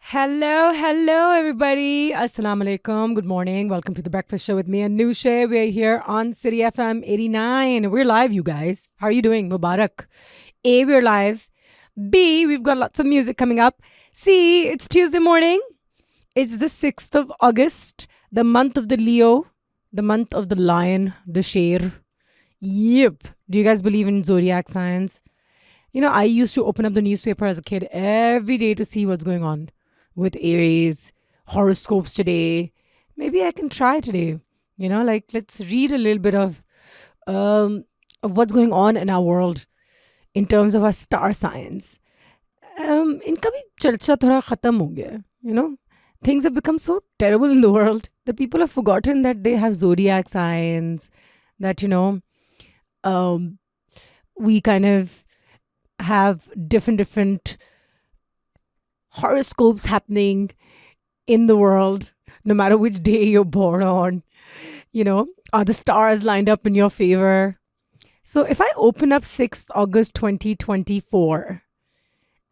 Hello, everybody. Assalamu alaikum. Good morning. Welcome to the Breakfast Show with me and Nushe. We're here on City FM 89. We're live, you guys. How are you doing? Mubarak. A, we're live. B, we've got lots of music coming up. C, it's Tuesday morning. It's the 6th of August, the month of the Leo, the month of the lion, the sher. Yep. Do you guys believe in zodiac signs? You know, I used to open up the newspaper as a kid every day to see what's going on with Aries, horoscopes today. Maybe I can try today. You know, like let's read a little bit of what's going on in our world in terms of our star signs. इनका भी चर्चा थोड़ा खत्म हो गया. You know, things have become so terrible in the world that people have forgotten that they have zodiac signs. That we kind of have different horoscopes happening in the world, no matter which day you're born on. You know, are the stars lined up in your favor? So if I open up 6th August 2024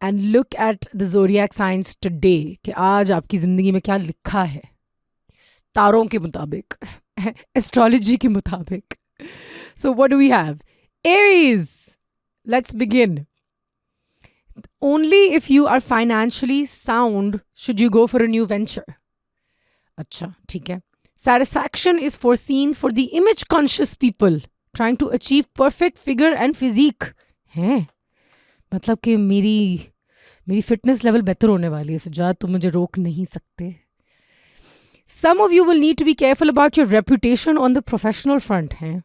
and look at the zodiac signs today, कि आज आपकी जिंदगी में क्या लिखा है तारों के मुताबिक, astrology के मुताबिक. So what do we have? Aries. Let's begin. Only if you are financially sound should you go for a new venture. अच्छा, ठीक है. Satisfaction is foreseen for the image-conscious people trying to achieve perfect figure and physique. हैं? मतलब कि मेरी fitness level better होने वाली है, so जा तुम मुझे रोक नहीं सकते. Some of you will need to be careful about your reputation on the professional front. हैं?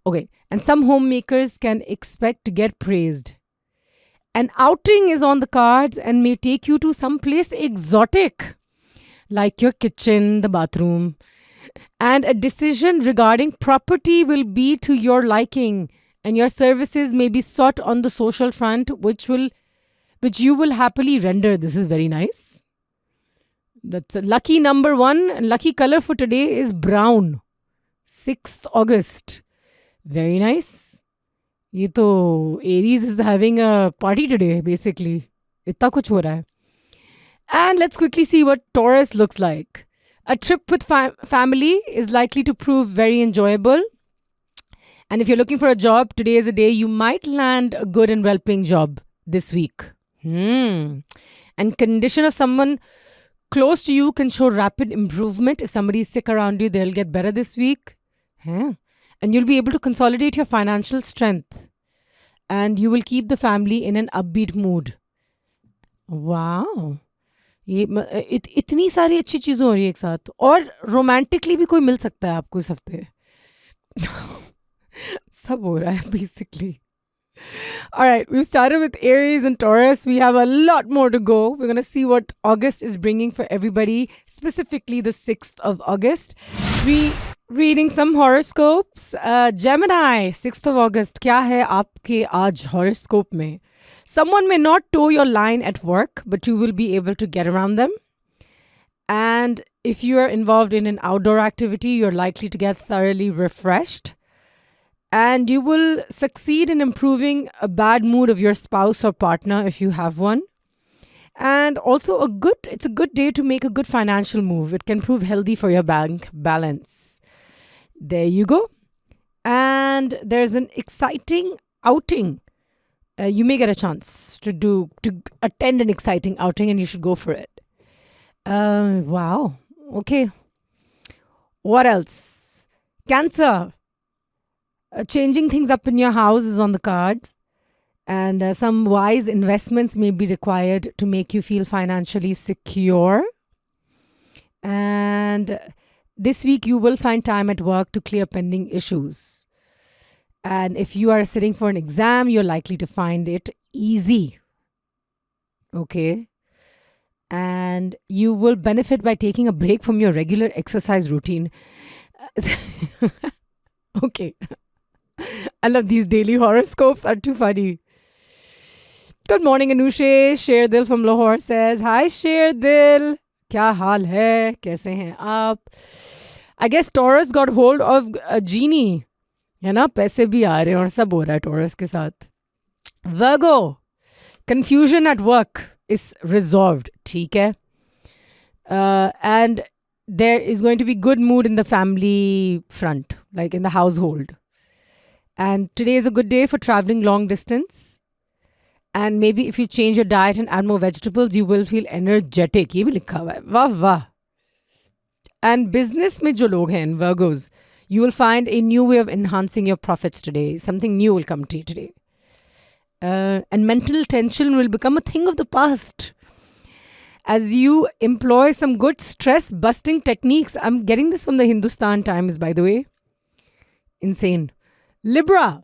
Okay, and some homemakers can expect to get praised. An outing is on the cards and may take you to some place exotic, like your kitchen, the bathroom. And a decision regarding property will be to your liking, and your services may be sought on the social front, which you will happily render. This is very nice. That's a lucky number 1, and lucky color for today is brown. 6th August. Very nice. ये तो Aries is having a party today, basically. इतना कुछ हो रहा है. And let's quickly see what Taurus looks like. A trip with family is likely to prove very enjoyable. And if you're looking for a job, today is a day you might land a good and well-paying job this week. And condition of someone close to you can show rapid improvement. If somebody is sick around you, they'll get better this week. And you'll be able to consolidate your financial strength. And you will keep the family in an upbeat mood. Wow. इतनी सारी अच्छी चीज़ें हो रही है एक साथ. और रोमांटिकली भी कोई मिल सकता है आपको इस हफ्ते. सब हो रहा है basically. All right, we've started with Aries and Taurus. We have a lot more to go. We're going to see what August is bringing for everybody, specifically the 6th of August. Reading some horoscopes. Gemini, 6th of August. क्या है आपके आज horoscope में? Someone may not toe your line at work, but you will be able to get around them. And if you are involved in an outdoor activity, you're likely to get thoroughly refreshed. And you will succeed in improving a bad mood of your spouse or partner if you have one. And also it's a good day to make a good financial move. It can prove healthy for your bank balance. There you go. And there's an exciting outing. You may get a chance to attend an exciting outing, and you should go for it. Wow. Okay. What else? Cancer. Changing things up in your house is on the cards. And some wise investments may be required to make you feel financially secure. And this week you will find time at work to clear pending issues. And if you are sitting for an exam, you're likely to find it easy. Okay. And you will benefit by taking a break from your regular exercise routine. Okay. I love these daily horoscopes, are too funny. Good morning, Anushe. Sher Dil from Lahore says, Hi, Sher Dil. Kya haal hai? Kaise hain aap? I guess Taurus got hold of a genie. है ना, पैसे भी आ रहे हैं और सब हो रहा है Taurus के साथ. Virgo, confusion at work is resolved. ठीक है. And there is going to be good mood in the family front, like in the household. And today is a good day for traveling long distance. And maybe if you change your diet and add more vegetables, you will feel energetic. ये भी लिखा हुआ है. वाह वाह. And business में जो लोग हैं, Virgos, you will find a new way of enhancing your profits today. Something new will come to you today. And mental tension will become a thing of the past. As you employ some good stress busting techniques. I'm getting this from the Hindustan Times, by the way. Insane. Libra.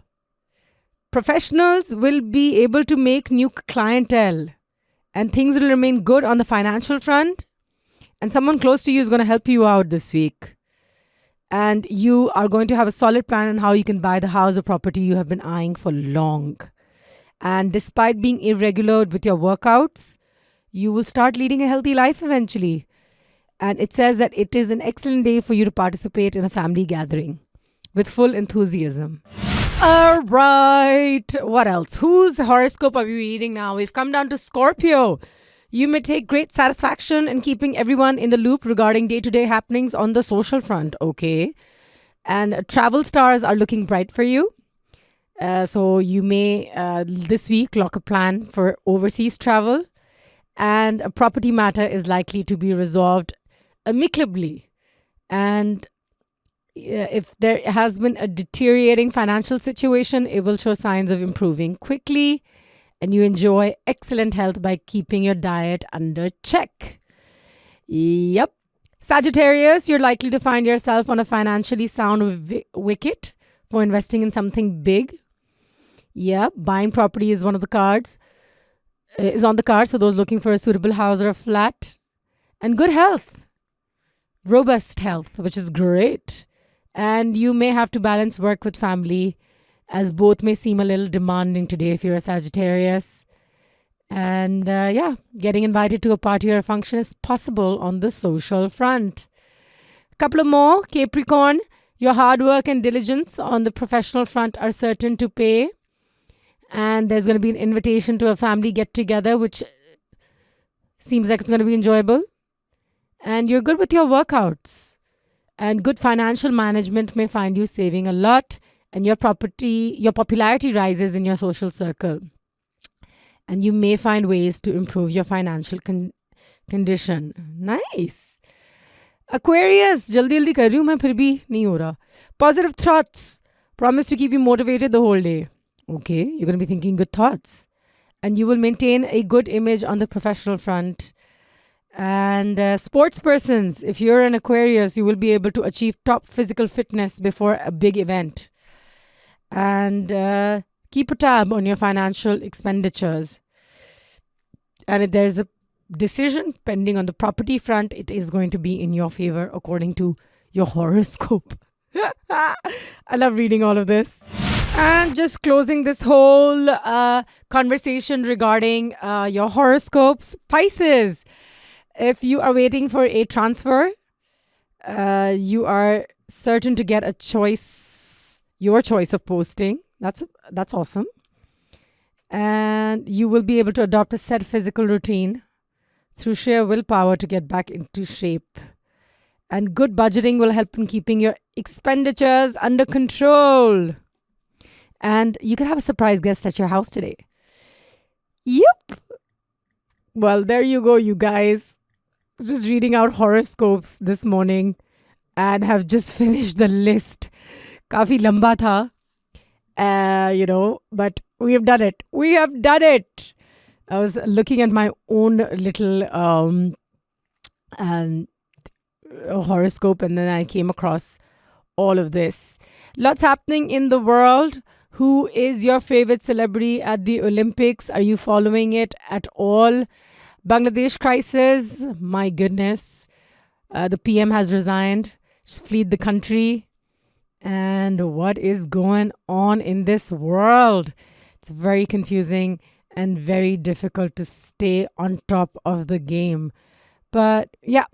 Professionals will be able to make new clientele. And things will remain good on the financial front. And someone close to you is going to help you out this week. And you are going to have a solid plan on how you can buy the house or property you have been eyeing for long. And despite being irregular with your workouts, you will start leading a healthy life eventually. And it says that it is an excellent day for you to participate in a family gathering with full enthusiasm. All right. What else? Whose horoscope are we reading now? We've come down to Scorpio. You may take great satisfaction in keeping everyone in the loop regarding day-to-day happenings on the social front. Okay. And travel stars are looking bright for you. So you may this week lock a plan for overseas travel. And a property matter is likely to be resolved amicably. And if there has been a deteriorating financial situation, it will show signs of improving quickly. And you enjoy excellent health by keeping your diet under check. Yep. Sagittarius, you're likely to find yourself on a financially sound wicket for investing in something big. Yep. Buying property is one of the cards. Is on the cards for those looking for a suitable house or a flat. And good health. Robust health, which is great. And you may have to balance work with family, as both may seem a little demanding today if you're a Sagittarius. And getting invited to a party or a function is possible on the social front. A couple of more. Capricorn, your hard work and diligence on the professional front are certain to pay. And there's going to be an invitation to a family get-together, which seems like it's going to be enjoyable. And you're good with your workouts. And good financial management may find you saving a lot. And your popularity rises in your social circle. And you may find ways to improve your financial condition. Nice. Aquarius, jaldi kar rahi hu main, phir bhi nahi ho raha. Positive thoughts promise to keep you motivated the whole day. Okay, you're going to be thinking good thoughts. And you will maintain a good image on the professional front. And sports persons, if you're an Aquarius, you will be able to achieve top physical fitness before a big event. And keep a tab on your financial expenditures. And if there's a decision pending on the property front, it is going to be in your favor according to your horoscope. I love reading all of this. And just closing this whole conversation regarding your horoscopes. Pisces, if you are waiting for a transfer, you are certain to get a choice, your choice of posting. That's awesome. And you will be able to adopt a set physical routine through sheer willpower to get back into shape. And good budgeting will help in keeping your expenditures under control. And you can have a surprise guest at your house today. Yep. Well, there you go, you guys. Just reading out horoscopes this morning and have just finished the list. Kafi lamba tha. But we have done it. We have done it. I was looking at my own little horoscope, and then I came across all of this. Lots happening in the world. Who is your favorite celebrity at the Olympics? Are you following it at all? Bangladesh crisis. My goodness. The PM has resigned. She's fled the country. And what is going on in this world? It's very confusing and very difficult to stay on top of the game. But yeah,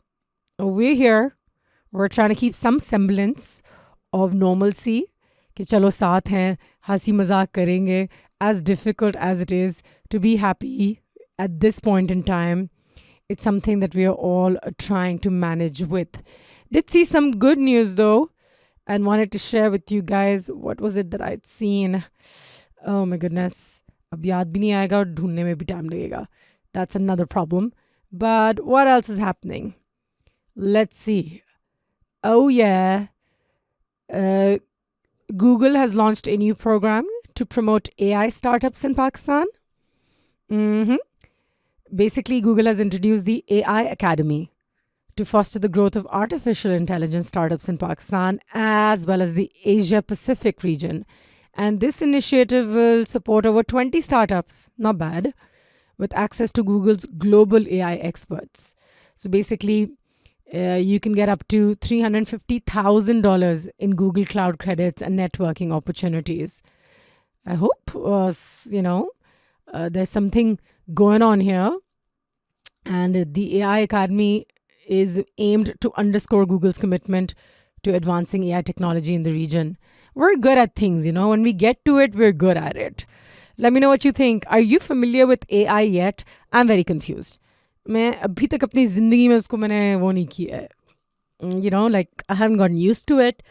we're here. We're trying to keep some semblance of normalcy. कि चलो साथ हैं, हंसी मजाक करेंगे. As difficult as it is to be happy at this point in time, it's something that we are all trying to manage with. Did see some good news though, and wanted to share with you guys. What was it that I'd seen? Oh my goodness. अब याद भी नहीं आएगा और ढूंढने में भी time लगेगा. That's another problem. But what else is happening? Let's see. Oh yeah. Google has launched a new program to promote AI startups in Pakistan. Basically, Google has introduced the AI Academy to foster the growth of artificial intelligence startups in Pakistan as well as the Asia Pacific region. And this initiative will support over 20 startups, not bad, with access to Google's global AI experts. So basically, you can get up to $350,000 in Google Cloud credits and networking opportunities. I hope, there's something going on here. And the AI Academy is aimed to underscore Google's commitment to advancing AI technology in the region. We're good at things, when we get to it, we're good at it. Let me know what you think. Are you familiar with AI yet? I'm very confused. मैं अभी तक अपनी ज़िंदगी में उसको मैंने वो नहीं किया है. I haven't gotten used to it.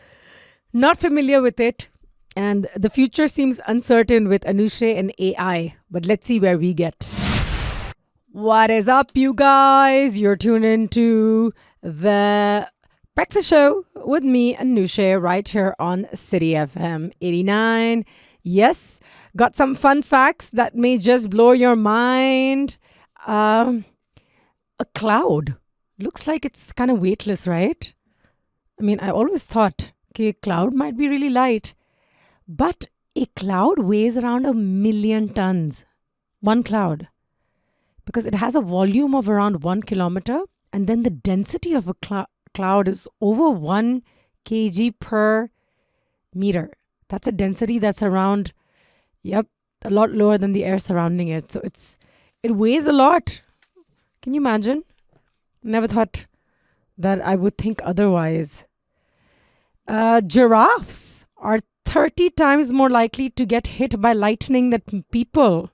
Not familiar with it. And the future seems uncertain with Anushay and AI. But let's see where we get. What is up, you guys? You're tuned into the Breakfast Show with me, Anushay, right here on City FM 89. Yes, got some fun facts that may just blow your mind. A cloud. Looks like it's kind of weightless, right? I mean, I always thought, a cloud might be really light. But a cloud weighs around 1 million tons. One cloud. Because it has a volume of around 1 kilometer. And then the density of a cloud is over 1 kg per meter. That's a density that's around, a lot lower than the air surrounding it. So it weighs a lot. Can you imagine? Never thought that I would think otherwise. Giraffes are 30 times more likely to get hit by lightning than people.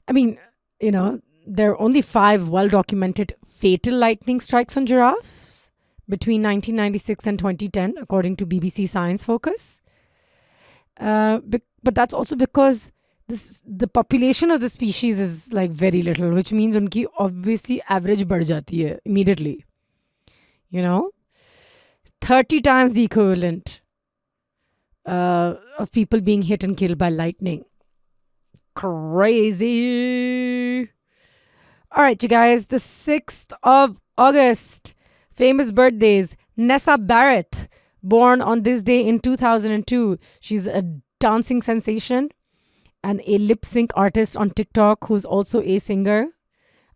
I mean, there are only 5 well-documented fatal lightning strikes on giraffes between 1996 and 2010, according to BBC Science Focus. But that's also because the population of the species is like very little, which means unki obviously average बढ़ जाती है immediately. 30 times the equivalent of people being hit and killed by lightning. Crazy. All right, you guys, the 6th of August, famous birthdays. Nessa Barrett, born on this day in 2002. She's a dancing sensation and a lip sync artist on TikTok who's also a singer.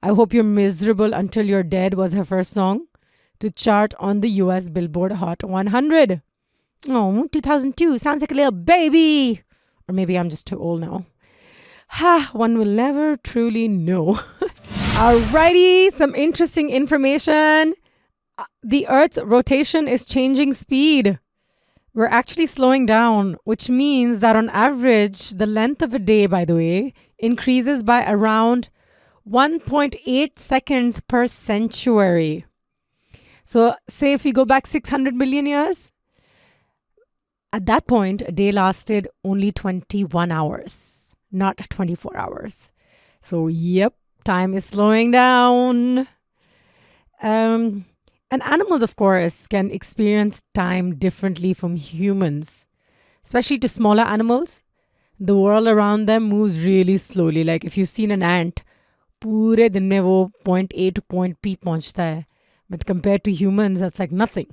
I Hope You're Miserable Until You're Dead was her first song to chart on the US Billboard Hot 100. Oh, 2002. Sounds like a little baby. Or maybe I'm just too old now. One will never truly know. Alrighty, some interesting information. The Earth's rotation is changing speed. We're actually slowing down, which means that on average, the length of a day, by the way, increases by around 1.8 seconds per century. So say if we go back 600 million years, at that point, a day lasted only 21 hours, not 24 hours. So, time is slowing down. And animals, of course, can experience time differently from humans, especially to smaller animals. The world around them moves really slowly. Like if you've seen an ant, पूरे दिन में वो point A to point P पहुंचता है. But compared to humans, that's like nothing.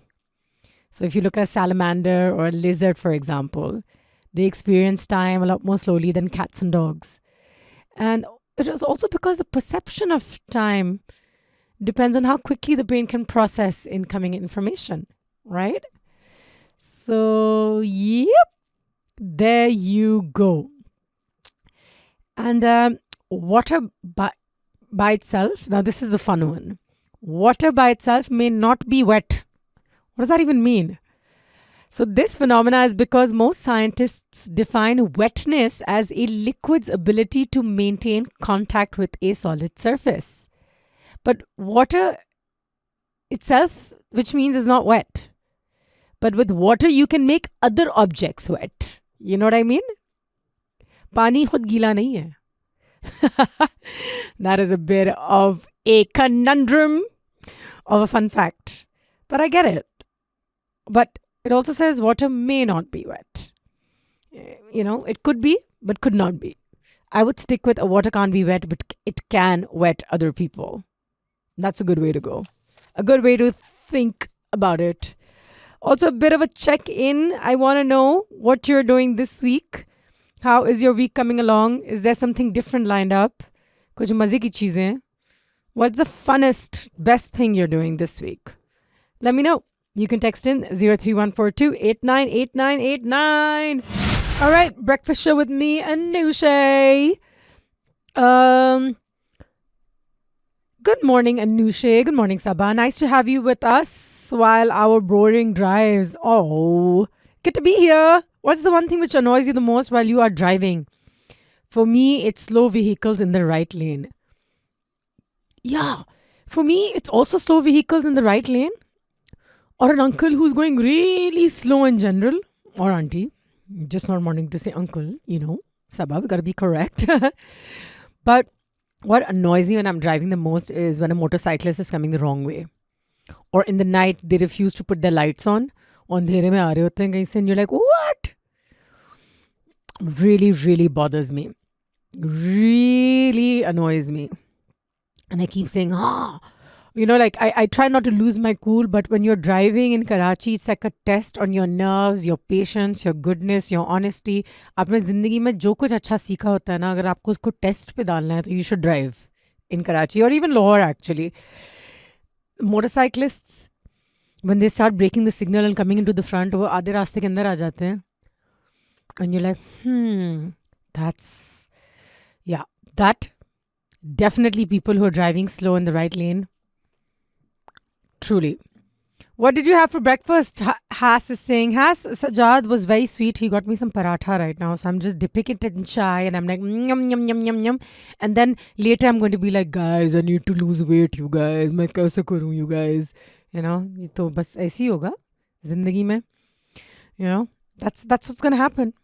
So if you look at a salamander or a lizard, for example, they experience time a lot more slowly than cats and dogs. And it is also because the perception of time depends on how quickly the brain can process incoming information, right? So, there you go. And water by itself, now this is the fun one. Water by itself may not be wet. What does that even mean? So this phenomena is because most scientists define wetness as a liquid's ability to maintain contact with a solid surface. But water itself, which means it's not wet. But with water, you can make other objects wet. You know what I mean? Pani khud gila nahi hai. That is a bit of a conundrum of a fun fact. But I get it. But it also says water may not be wet. It could be, but could not be. I would stick with a water can't be wet, but it can wet other people. That's a good way to go. A good way to think about it. Also, a bit of a check-in. I want to know what you're doing this week. How is your week coming along? Is there something different lined up? Kuch maze ki cheezein. What's the funnest, best thing you're doing this week? Let me know. You can text in 03142 898989. All right, breakfast show with me, Anusha. Good morning, Anusha. Good morning, Sabah. Nice to have you with us while our boring drives. Oh, good to be here. What's the one thing which annoys you the most while you are driving? For me, it's slow vehicles in the right lane. Yeah, for me, it's also slow vehicles in the right lane. Or an uncle who's going really slow in general. Or auntie. Just not wanting to say uncle, Sabah, we gotta be correct. But what annoys me when I'm driving the most is when a motorcyclist is coming the wrong way. Or in the night, they refuse to put their lights on. Andhere mein aa rahe hote hain kahin se, and you're like, what? Really, really bothers me. Really annoys me. And I keep saying, I try not to lose my cool, but when you're driving in Karachi, it's like a test on your nerves, your patience, your goodness, your honesty. आपने ज़िंदगी में जो कुछ अच्छा सीखा होता है ना, अगर आपको उसको टेस्ट पे डालना है, तो you should drive in Karachi or even Lahore actually. Motorcyclists, when they start breaking the signal and coming into the front, वो आधे रास्ते के अंदर आ जाते हैं. And you're like, that definitely people who are driving slow in the right lane. Truly. What did you have for breakfast? Has is saying, Sajad was very sweet. He got me some paratha right now. So I'm just dipping it in chai and I'm like, yum, yum, yum, yum, yum. And then later I'm going to be like, guys, I need to lose weight, you guys. मैं कैसे करूँ, you guys? ये तो बस ऐसी होगा जिंदगी में. That's what's going to happen.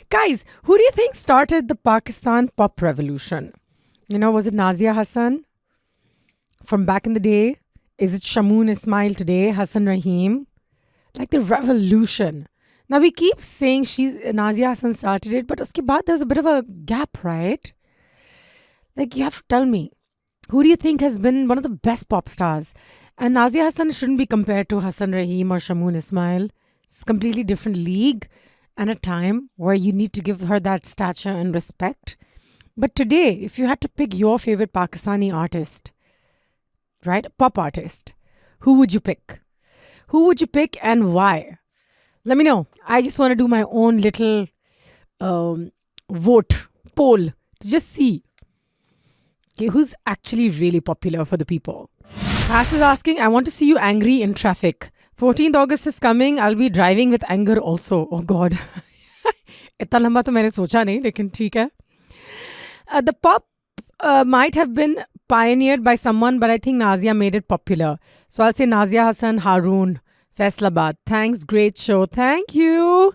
Guys, who do you think started the Pakistan pop revolution? Was it Nazia Hassan from back in the day? Is it Shamoon Ismail today? Hassan Rahim? Like the revolution. Now we keep saying Nazia Hassan started it, but uske baad there's a bit of a gap, right? Like you have to tell me, who do you think has been one of the best pop stars? And Nazia Hassan shouldn't be compared to Hassan Rahim or Shamoon Ismail. It's a completely different league and a time where you need to give her that stature and respect. But today, if you had to pick your favorite Pakistani artist, right? A pop artist. Who would you pick? Who would you pick and why? Let me know. I just want to do my own little vote, poll to just see who's actually really popular for the people. Cass is asking, I want to see you angry in traffic. 14th August is coming. I'll be driving with anger also. Oh God. इतना लंबा तो मैंने सोचा नहीं, लेकिन ठीक है. The pop might have been pioneered by someone, but I think Nazia made it popular. So I'll say Nazia Hassan, Haroon, Faisalabad. Thanks, great show. Thank you.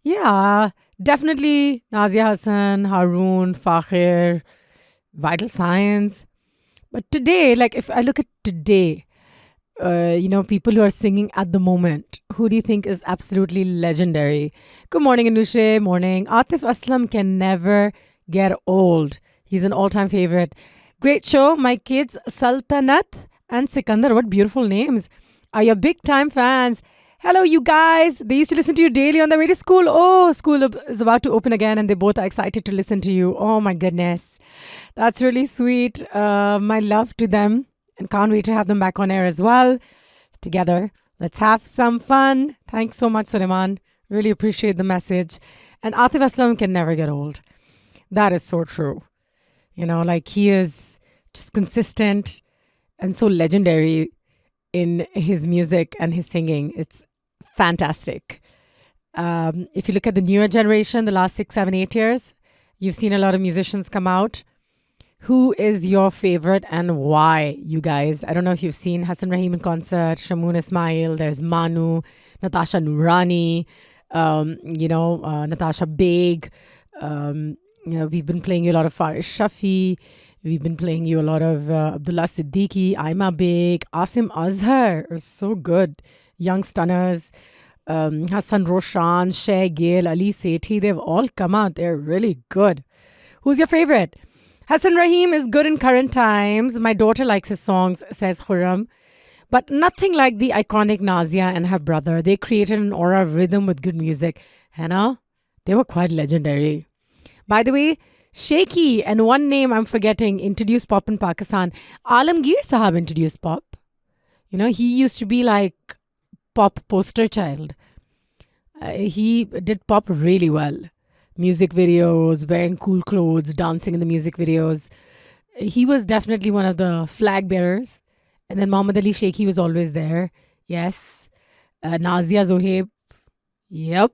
Yeah, definitely Nazia Hassan, Haroon, Fakhir, Vital Signs. But today, like if I look at today, people who are singing at the moment, who do you think is absolutely legendary? Good morning, Anusha. Morning. Atif Aslam can never get old. He's an all-time favorite. Great show. My kids, Sultanat and Sikandar, what beautiful names, are your big-time fans. Hello, you guys. They used to listen to you daily on their way to school. Oh, school is about to open again and they both are excited to listen to you. Oh, my goodness. That's really sweet. My love to them and can't wait to have them back on air as well. Together, let's have some fun. Thanks so much, Suleiman. Really appreciate the message. And Atif Aslam can never get old. That is so true. He is just consistent and so legendary in his music and his singing. It's fantastic. If you look at the newer generation, the last 6, 7, 8 years, you've seen a lot of musicians come out Who is your favorite and why, you guys? I don't know if you've seen Hassan Rahim in concert, Shamoon Ismail, there's Manu, Natasha Noorani, Natasha Baig. We've been playing you a lot of Farish Shafi. We've been playing you a lot of Abdullah Siddiqui, Aima Baig, Asim Azhar are so good. Young Stunners, Hassan Roshan, Shay Gale, Ali Sethi, they've all come out. They're really good. Who's your favorite? Hassan Rahim is good in current times. My daughter likes his songs, says Khurram. But nothing like the iconic Nazia and her brother. They created an aura of rhythm with good music. Hannah, they were quite legendary. By the way, Shaky and one name I'm forgetting introduced pop in Pakistan. Alamgir Sahab introduced pop. He used to be like pop poster child. He did pop really well. Music videos, wearing cool clothes, dancing in the music videos. He was definitely one of the flag bearers. And then Muhammad Ali Sheikh, he was always there. Yes. Nazia Zohaib. Yep.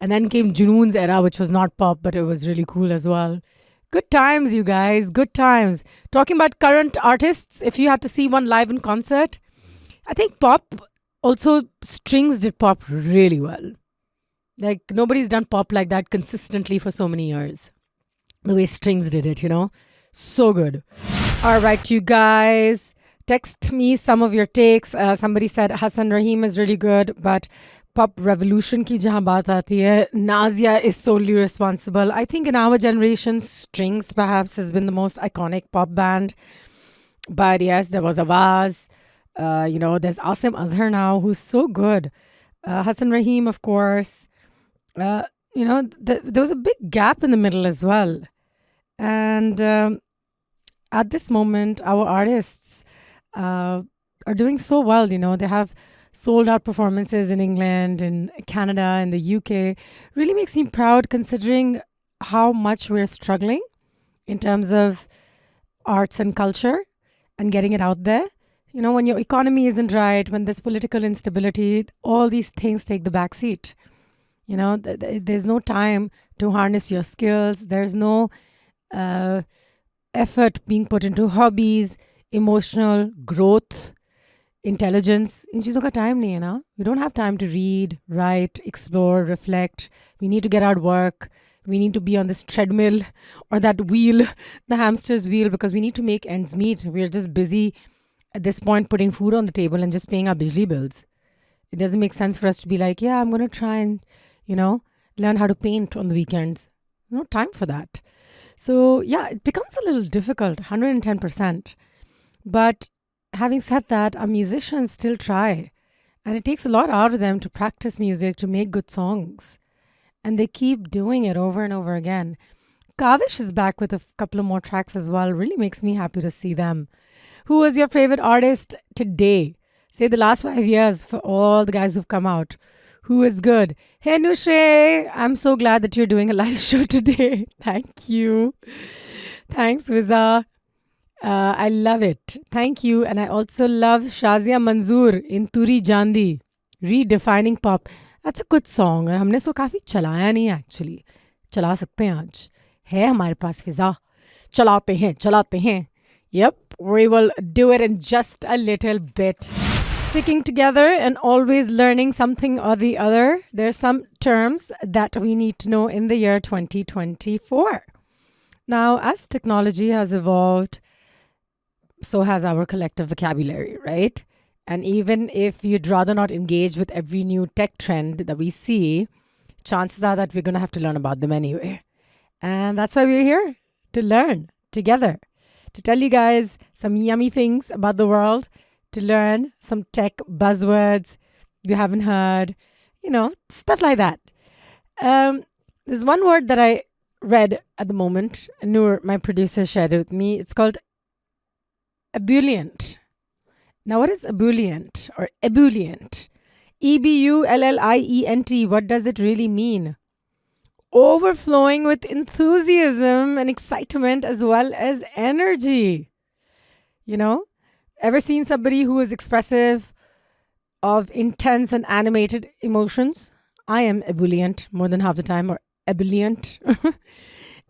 And then came Junoon's era, which was not pop, but it was really cool as well. Good times, you guys. Good times. Talking about current artists, if you had to see one live in concert, I think pop, also Strings did pop really well. Like, nobody's done pop like that consistently for so many years. The way Strings did it, So good. All right, you guys. Text me some of your takes. Somebody said Hassan Rahim is really good, but pop revolution ki jahan baat aati hai, Nazia is solely responsible. I think in our generation, Strings perhaps has been the most iconic pop band. But yes, there was Awaz. There's Asim Azhar now, who's so good. Hassan Rahim, of course. There was a big gap in the middle as well. And at this moment, our artists are doing so well. They have sold out performances in England, in Canada, in the UK. Really makes me proud considering how much we're struggling in terms of arts and culture and getting it out there. When your economy isn't right, when there's political instability, all these things take the back seat. There's no time to harness your skills. There's no effort being put into hobbies, emotional growth, intelligence. In चीज़ों का time नहीं है ना. We don't have time to read, write, explore, reflect. We need to get out work. We need to be on this treadmill or that wheel, the hamster's wheel, because we need to make ends meet. We're just busy at this point putting food on the table and just paying our bijli bills. It doesn't make sense for us to be like, yeah, I'm going to try and, learn how to paint on the weekends. No time for that. So, yeah, it becomes a little difficult, 110%. But having said that, our musicians still try. And it takes a lot out of them to practice music, to make good songs. And they keep doing it over and over again. Kavish is back with a couple of more tracks as well. Really makes me happy to see them. Who was your favorite artist today? Say the last 5 years for all the guys who've come out. Who is good? Hey, Nusre, I'm so glad that you're doing a live show today. Thank you. Thanks, Viza. I love it. Thank you. And I also love Shazia Manzoor in Turi Jandi, Redefining Pop. That's a good song. और हमने इसको काफ़ी चलाया नहीं actually. चला सकते हैं आज. है हमारे पास फिजा. चलाते हैं. Yep, we will do it in just a little bit. Sticking together and always learning something or the other. There's some terms that we need to know in the year 2024. Now, as technology has evolved, so has our collective vocabulary, right? And even if you'd rather not engage with every new tech trend that we see, chances are that we're going to have to learn about them anyway. And that's why we're here, to learn together, to tell you guys some yummy things about the world, to learn some tech buzzwords you haven't heard, stuff like that. There's one word that I read at the moment. Noor, my producer, shared it with me. It's called ebullient. Now, what is ebullient or ebullient? EBULLIENT. What does it really mean? Overflowing with enthusiasm and excitement as well as energy. Ever seen somebody who is expressive of intense and animated emotions? I am ebullient more than half the time, or ebullient.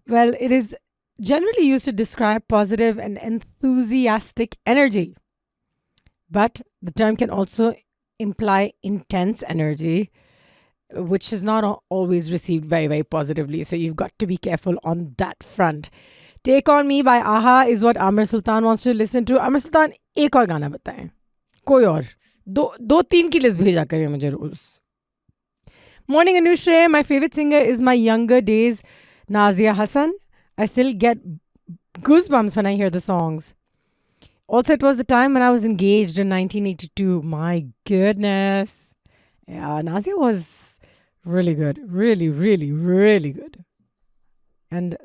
Well, it is generally used to describe positive and enthusiastic energy. But the term can also imply intense energy, which is not always received very, very positively. So you've got to be careful on that front. Take on Me by Aha is what Amir Sultan wants to listen to. Amir Sultan, एक और गाना बताएं. कोई और. दो तीन की list भेजा करिए मुझे रोज. Morning Anushre, my favorite singer is my younger days, Nazia Hassan. I still get goosebumps when I hear the songs. Also, it was the time when I was engaged in 1982. My goodness. Yeah, Nazia was really good. Really, really, really good. And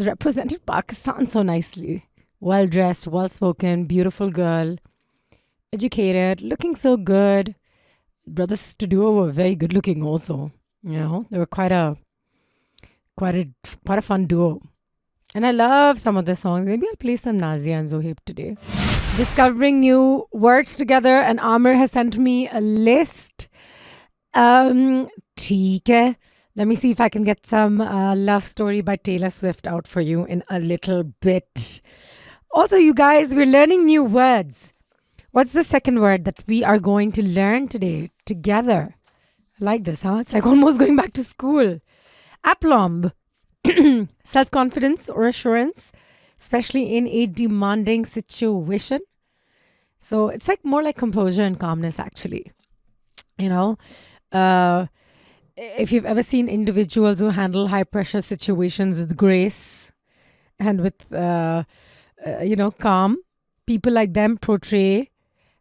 represented Pakistan so nicely. Well dressed, well spoken, beautiful girl, educated, looking so good. Brother sister duo were very good looking also. You know, they were quite a fun duo. And I love some of their songs. Maybe I'll play some Nazia and Zohaib today. Discovering new words together, and Amir has sent me a list. ठीक है. Let me see if I can get some Love Story by Taylor Swift out for you in a little bit. Also, you guys, we're learning new words. What's the second word that we are going to learn today together? I like this, huh? It's like almost going back to school. Aplomb. Self-confidence or assurance, especially in a demanding situation. So it's like more like composure and calmness, actually. You know, if you've ever seen individuals who handle high-pressure situations with grace and with, calm, people like them portray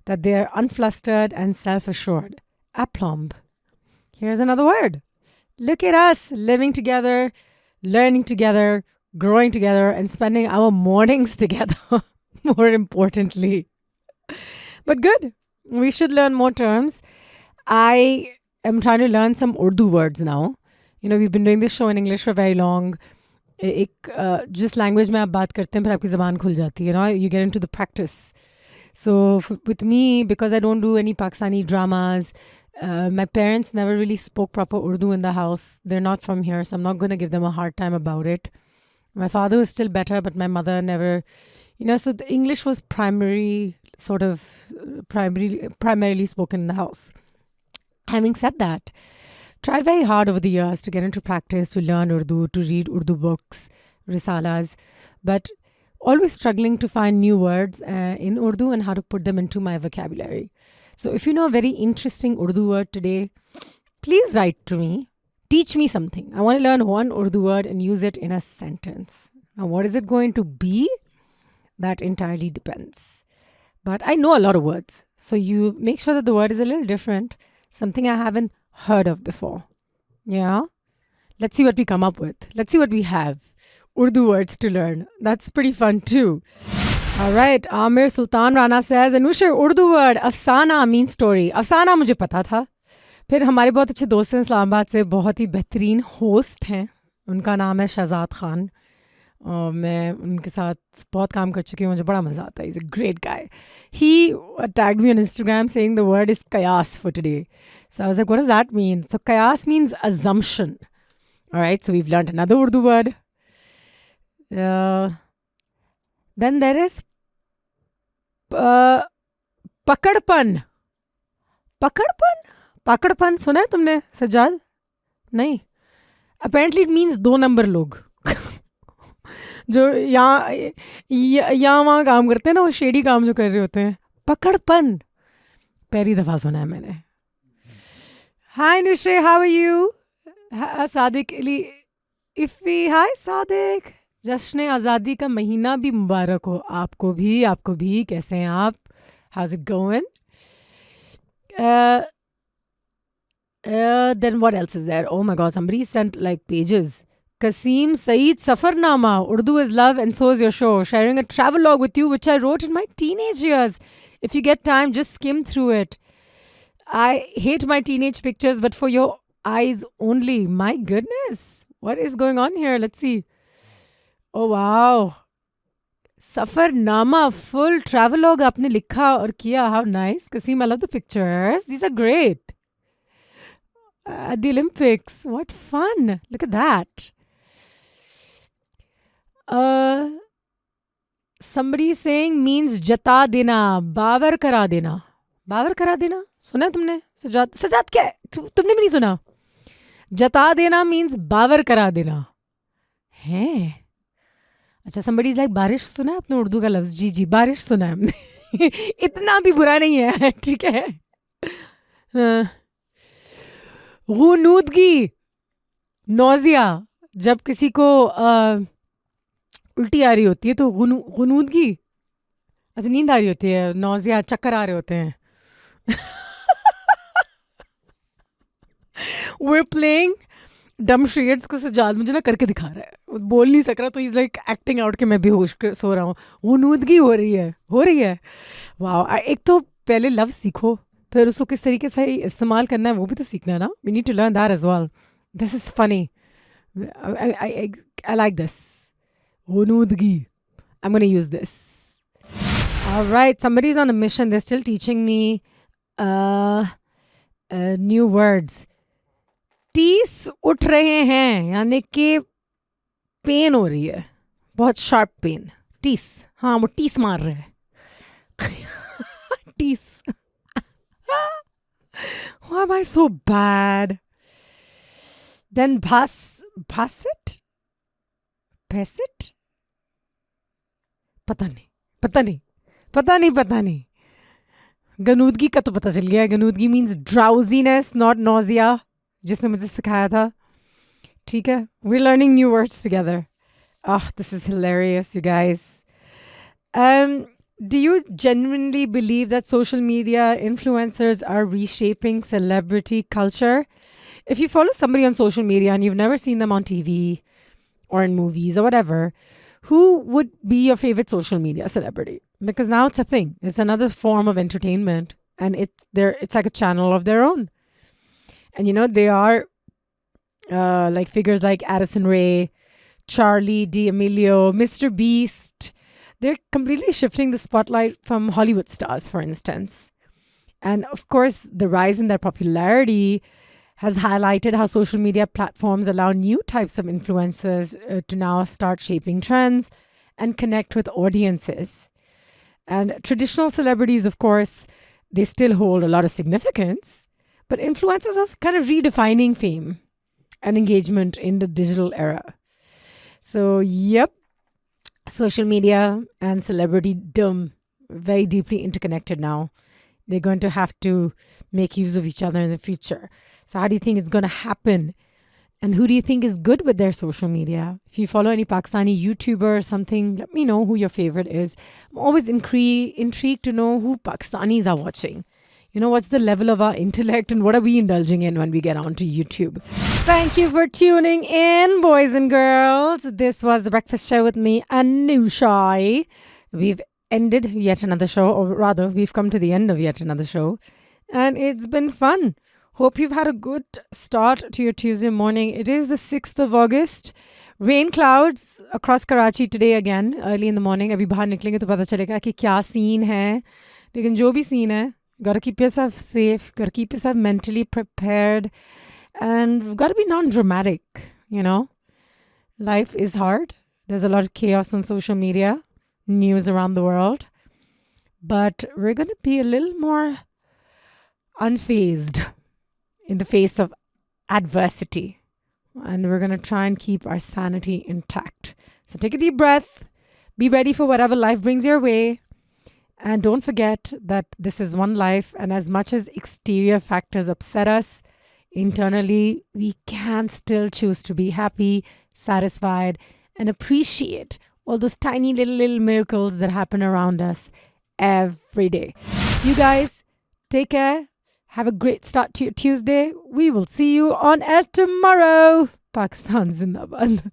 that they're unflustered and self-assured. Aplomb. Here's another word. Look at us living together, learning together, growing together, and spending our mornings together, more importantly. But good. We should learn more terms. I am trying to learn some Urdu words now. You know, we've been doing this show in English for very long. जिस language में आप बात करते हैं फिर आपकी ज़बान खुल जाती है. You know, you get into the practice. So with me, because I don't do any Pakistani dramas, my parents never really spoke proper Urdu in the house. They're not from here, so I'm not going to give them a hard time about it. My father was still better, but my mother never, so the English was primarily spoken in the house. Having said that, tried very hard over the years to get into practice, to learn Urdu, to read Urdu books, risalas, but always struggling to find new words in Urdu and how to put them into my vocabulary. So if you know a very interesting Urdu word today, please write to me. Teach me something. I want to learn one Urdu word and use it in a sentence. Now, what is it going to be? That entirely depends. But I know a lot of words. So you make sure that the word is a little different, something I haven't heard of before. Yeah? Let's see what we come up with. Let's see what we have. Urdu words to learn. That's pretty fun too. All right. Amir Sultan Rana says, Anusha, Urdu word afsana means story. Afsana मुझे पता था. फिर हमारे बहुत अच्छे दोस्त हैं इस्लामाबाद से, बहुत ही बेहतरीन होस्ट हैं. उनका नाम है शहजाद खान. मैं उनके साथ बहुत काम कर चुकी हूँ. मुझे बड़ा मज़ा आता है. He's a great guy. He tagged me on Instagram saying the word is qiyas for today. So I was like, what does that mean? So qiyas means assumption. All right. So we've learned another Urdu word. Then there is pakadpan. Pakadpan सुना है तुमने सज्जाद? नहीं. Apparently it means 2 number लोग. जो यहाँ वहाँ काम करते हैं ना, वो शेडी काम जो कर रहे होते हैं. पकड़पन पहली दफा सुना है मैंने. Hi Nusre, how are you? Sadiq Iffy, hi Sadiq. जश्न आज़ादी का महीना भी मुबारक हो. आपको भी. कैसे हैं आप? How's it going? Then what else is there? Oh my God, somebody sent like pages. Kasim Saeed Safarnama. Urdu is love and so is your show. Sharing a travel log with you, which I wrote in my teenage years. If you get time, just skim through it. I hate my teenage pictures, but for your eyes only. My goodness. What is going on here? Let's see. Oh, wow. Safarnama, full travelogue आपने लिखा और किया. How nice. Kasim, I love the pictures. These are great. At the Olympics. What fun. Look at that. Uh, somebody is saying means jata dena, बावर करा देना. बावर करा देना सुना है तुमने? सजात क्या है? तुमने भी नहीं सुना? जता देना means बावर करा देना है. अच्छा, somebody is like बारिश सुना है आपने उर्दू का लफ्ज? जी बारिश सुना है हमने. इतना भी बुरा नहीं है. ठीक है. गुनूदगी, नौजिया, जब किसी को उल्टी आ रही होती है तो गुनूदगी, अच्छा नींद आ रही होती है, नौजिया, चक्कर आ रहे होते हैं. We're playing डम शेड्स को सजाद मुझे ना करके दिखा रहा है, बोल नहीं सक रहा, तो इज लाइक एक्टिंग आउट कि मैं बेहोश सो रहा हूँ. गुनूदगी हो रही है. वाह. एक तो पहले लफ्ज सीखो, फिर उसको किस तरीके से इस्तेमाल करना है वो भी तो सीखना है ना. We need to learn that as well. This is funny. I like this. Gunudgi. I'm going to use this. All right. Somebody's on a mission. They're still teaching me new words. टीस उठ रहे हैं यानी कि pen हो रही है, बहुत शार्प पेन. टीस, हाँ वो टीस मार रहे हैं. टीस. Why am I so bad? Then Basit? Basit? पता नहीं. गनूदगी का तो पता चल गया. गनूदगी means drowsiness, not nausea, जिसने मुझे सिखाया था. ठीक है. We're learning new words together. This is hilarious, you guys. Do you genuinely believe that social media influencers are reshaping celebrity culture? If you follow somebody on social media and you've never seen them on TV or in movies or whatever, who would be your favorite social media celebrity? Because now it's a thing. It's another form of entertainment, and it's like a channel of their own. And they are like figures like Addison Rae, Charlie D'Amelio, Mr. Beast. They're completely shifting the spotlight from Hollywood stars, for instance. And of course, the rise in their popularity has highlighted how social media platforms allow new types of influencers to now start shaping trends and connect with audiences. And traditional celebrities, of course, they still hold a lot of significance, but influencers are kind of redefining fame and engagement in the digital era. So, yep, social media and celebritydom very deeply interconnected now. They're going to have to make use of each other in the future. So how do you think it's going to happen? And who do you think is good with their social media? If you follow any Pakistani YouTuber or something, let me know who your favorite is. I'm always intrigued to know who Pakistanis are watching. What's the level of our intellect and what are we indulging in when we get onto YouTube? Thank you for tuning in, boys and girls. This was The Breakfast Show with me, Anusha. We've ended yet another show, or rather, we've come to the end of yet another show. And it's been fun. Hope you've had a good start to your Tuesday morning. It is the 6th of August. Rain clouds across Karachi today again, early in the morning. Abhi bahar niklenge to pata chalega ki kya scene hai. Lekin jo bhi scene hai, gotta keep yourself safe, gotta keep yourself mentally prepared, and gotta be non-dramatic, Life is hard. There's a lot of chaos on social media, news around the world. But we're going to be a little more unfazed in the face of adversity. And we're going to try and keep our sanity intact. So take a deep breath. Be ready for whatever life brings your way. And don't forget that this is one life. And as much as exterior factors upset us, internally, we can still choose to be happy, satisfied, and appreciate all those tiny little miracles that happen around us every day. You guys, take care. Have a great start to your Tuesday. We will see you on air tomorrow. Pakistan Zindabad.